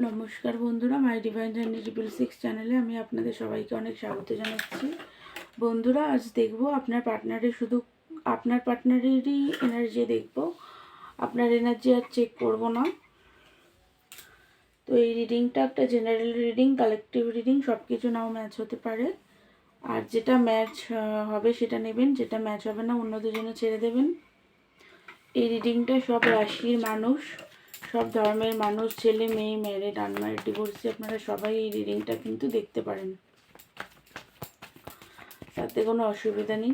নমস্কার বন্ধুরা, মাই divine journey 666 চ্যানেলে আমি আপনাদের সবাইকে অনেক স্বাগত জানাচ্ছি। বন্ধুরা, আজ দেখব আপনার পার্টনারেরই এনার্জি দেখব। আপনার এনার্জি আর চেক করব না। তো এই রিডিংটা একটা জেনারেল রিডিং, কালেকটিভ রিডিং, সব কিছু নাও ম্যাচ হতে পারে। আর যেটা ম্যাচ হবে সেটা নেবেন, যেটা ম্যাচ হবে না অন্যদের জন্য ছেড়ে দেবেন। এই রিডিংটা সব রাশির মানুষ, সব ধর্মের মানুষ, ছেলে মেয়ে, ম্যারিড, আনম্যারিড, ডিভোর্সি, আপনারা সবাই এই রিডিংটা কিন্তু দেখতে পারেন, তাতে কোনো অসুবিধা নেই।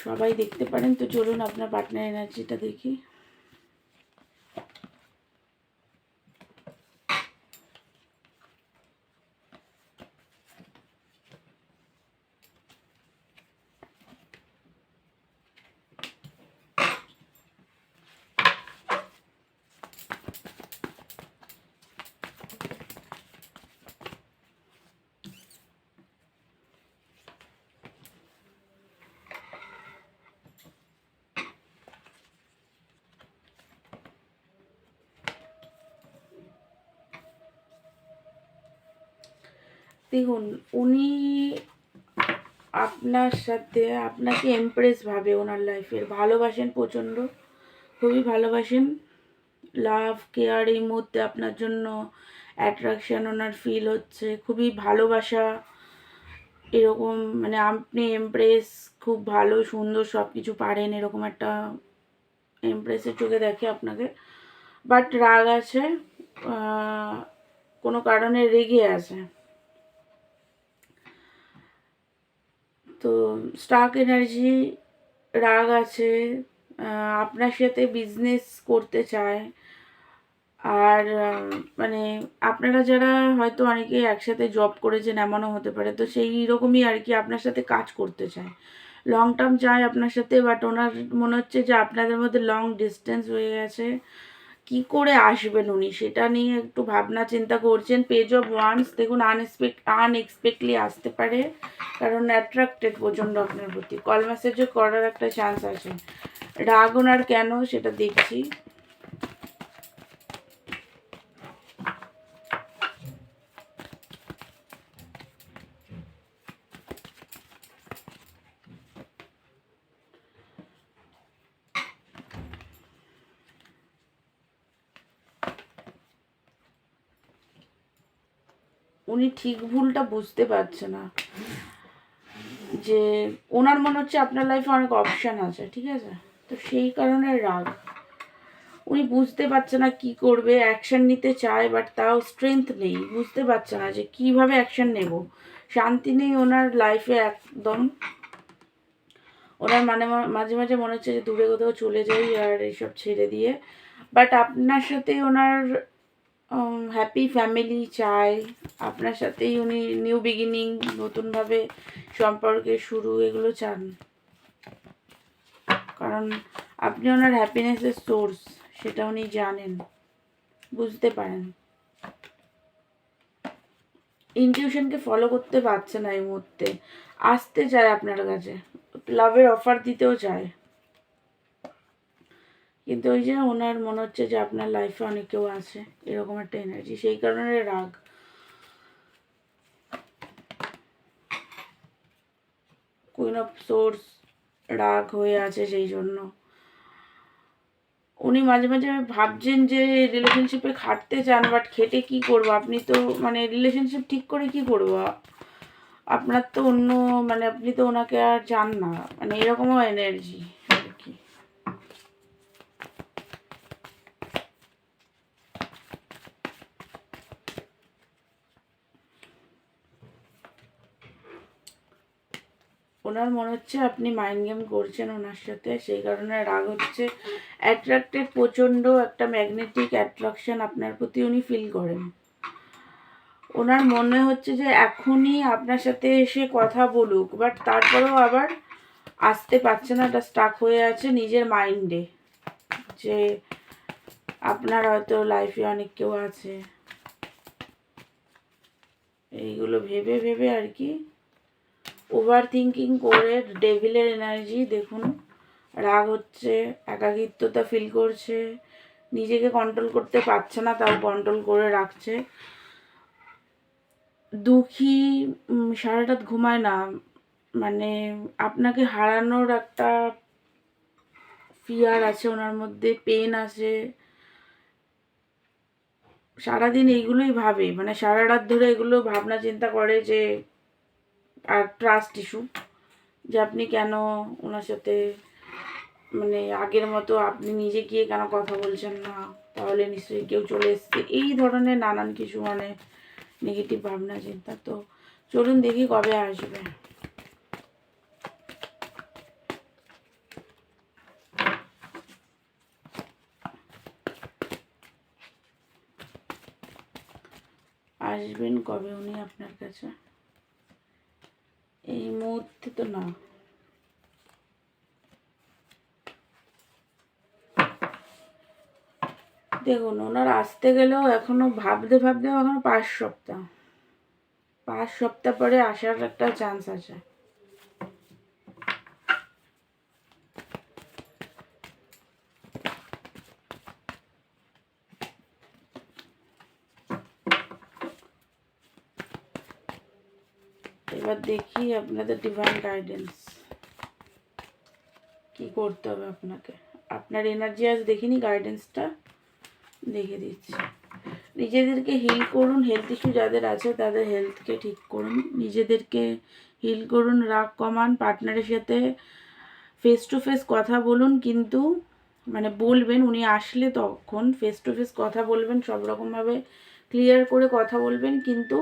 সবাই দেখতে পারেন। তো চলুন আপনার পার্টনার এনার্জিটা দেখি। দেখুন, উনি আপনার সাথে, আপনাকে এমপ্রেস ভাবে ওনার লাইফের, ভালোবাসেন প্রচণ্ড, খুবই ভালোবাসেন। লাভ, কেয়ার এই মুহূর্তে আপনার জন্য অ্যাট্রাকশন ওনার ফিল হচ্ছে, খুবই ভালোবাসা এরকম, মানে আপনি এমপ্রেস, খুব ভালো সুন্দর সব কিছু পারেন, এরকম একটা এমপ্রেসের চোখে দেখে আপনাকে। বাট রাগ আছে, কোনো কারণে রেগে আছে। তো স্টাক এনার্জি, রাগ আছে, আপনার সাথে বিজনেস করতে চায়। আর মানে আপনারা যারা হয়তো অনেকে একসাথে জব করেছেন এমনও হতে পারে, তো সেই রকমই আর কি, আপনার সাথে কাজ করতে চায়, লং টার্ম চায় আপনার সাথে। বাট ওনার মনে হচ্ছে যে আপনাদের মধ্যে লং ডিস্টেন্স হয়ে গেছে। কি করে আসবেন উনি, সেটা নিয়ে একটু ভাবনা চিন্তা করছেন। পেজ অফ ওয়ান্স দেখুন, আনএক্সপেক্টলি আসতে পারে, কারণ অ্যাট্রাক্টেড প্রচণ্ড আপনার প্রতি, কল মেসেজও করার একটা চান্স আছে। রাগ ওনার কেন সেটা দেখছি। উনি ঠিক ভুলটা বুঝতে পারছে না, যে ওনার মনে হচ্ছে আপনার লাইফে অনেক অপশান আছে, ঠিক আছে? তো সেই কারণে রাগ। উনি বুঝতে পারছে না কি করবে, অ্যাকশন নিতে চায় বাট তাও স্ট্রেংথ নেই, বুঝতে পারছে না যে কিভাবে অ্যাকশন নেব। শান্তি নেই ওনার লাইফে একদম। ওনার মাঝে মাঝে মনে হচ্ছে যে দূরে কোথাও চলে যাই আর এইসব ছেড়ে দিয়ে। বাট আপনার সাথে ওনার হ্যাপি ফ্যামিলি চায়, আপনার সাথেই উনি নিউ বিগিনিং, নতুনভাবে সম্পর্কের শুরু, এগুলো চান। কারণ আপনি ওনার হ্যাপিনেসের সোর্স, সেটা উনি জানেন, বুঝতে পারেন। ইনটিউশনকে ফলো করতে পারছে না এই মুহূর্তে, আসতে চায় আপনার কাছে, লাভের অফার দিতেও চায়, কিন্তু ওই যে ওনার মনে হচ্ছে যে আপনার লাইফে অনেক কেউ আছে, এরকম একটা এনার্জি, সেই কারণে রাগ। কুইন অফ সোর্স, রাগ হয়ে আছে সেই জন্য। উনি মাঝে মাঝে ভাবছেন যে রিলেশনশিপে খাটতে চান, বাট খেটে কি করবো, আপনি তো মানে রিলেশনশিপ ঠিক করে কি করবো, আপনার তো অন্য, মানে আপনি তো ওনাকে আর চান না, মানে এরকমও এনার্জি আর কি। ওনার মনে হচ্ছে আপনি মাইন্ড গেম করছেন ওনার সাথে, সেই কারণে রাগ হচ্ছে। অ্যাট্রাক্টেড প্রচণ্ড, একটা ম্যাগনেটিক অ্যাট্রাকশন আপনার প্রতি উনি ফিল করেন। ওনার মনে হচ্ছে যে এখনই আপনার সাথে এসে কথা বলুক, বাট তারপরেও আবার আসতে পারছে না, এটা স্টাক হয়ে আছে নিজের মাইন্ডে, যে আপনার হয়তো লাইফে অনেক কেউ আছে, এইগুলো ভেবে ভেবে আর কি ওভার থিঙ্কিং করে ডেভিলের এনার্জি দেখুন, রাগ হচ্ছে, একাকিত্বতা ফিল করছে, নিজেকে কন্ট্রোল করতে পারছে না, তাও কন্ট্রোল করে রাখছে, দুঃখী, সারা রাত ঘুমায় না, মানে আপনাকে হারানোর একটা ফিয়ার আছে ওনার মধ্যে, পেন আছে, সারাদিন এইগুলোই ভাবে, মানে সারা রাত ধরে এগুলো ভাবনা চিন্তা করে যে, আর ট্রাস্ট ইস্যু, যে আপনি কেন ওনার সাথে মানে আগের মতো আপনি নিজে গিয়ে কেন কথা বলছেন না, তাহলে নিশ্চয়ই কেউ চলে এসছে, এই ধরনের নানান কিছু মানে নেগেটিভ ভাবনা চিন্তা। তো চলুন দেখি কবে আসবে। আসবেন কবে উনি আপনার কাছে? এই মুহূর্তে তো না। দেখুন, ওনার আসতে গেলেও এখনো ভাবতে ভাবতে এখনো 5 সপ্তাহ, 5 সপ্তাহ পরে আসার একটা চান্স আছে। এবার দেখি আপনাদের ডিভাইন গাইডেন্স কি করতে হবে আপনাকে। আপনার এনার্জি আজ দেখিনি, গাইডেন্সটা দেখে দিচ্ছি। নিজেদেরকে হিল করুন, হেলথ ইস্যু যাদের আছে তাদের হেলথকে ঠিক করুন, নিজেদেরকে হিল করুন, রাগ কমান, পার্টনারের সাথে ফেস টু ফেস কথা বলুন, কিন্তু মানে বলবেন, উনি আসলে তখন ফেস টু ফেস কথা বলবেন, সব রকমভাবে ক্লিয়ার করে কথা বলবেন, কিন্তু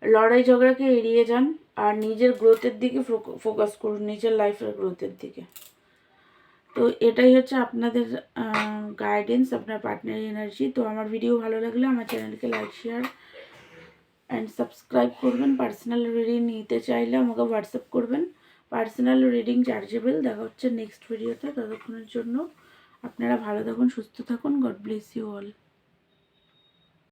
লড়াই ঝগড়াকে এড়িয়ে যান, আর নিজের গ্রোথের দিকে ফোকাস করুন, নিজের লাইফের গ্রোথের দিকে। তো এটাই হচ্ছে আপনাদের গাইডেন্স, আপনার পার্টনার এনার্জি। তো আমার ভিডিও ভালো লাগলে আমার চ্যানেলকে লাইক, শেয়ার অ্যান্ড সাবস্ক্রাইব করবেন। পার্সোনাল রিডিং নিতে চাইলে আমাকে হোয়াটসঅ্যাপ করবেন, পার্সোনাল রিডিং চার্জেবল। দেখা হচ্ছে নেক্সট ভিডিওতে, ততক্ষণের জন্য আপনারা ভালো থাকুন, সুস্থ থাকুন। God bless you all.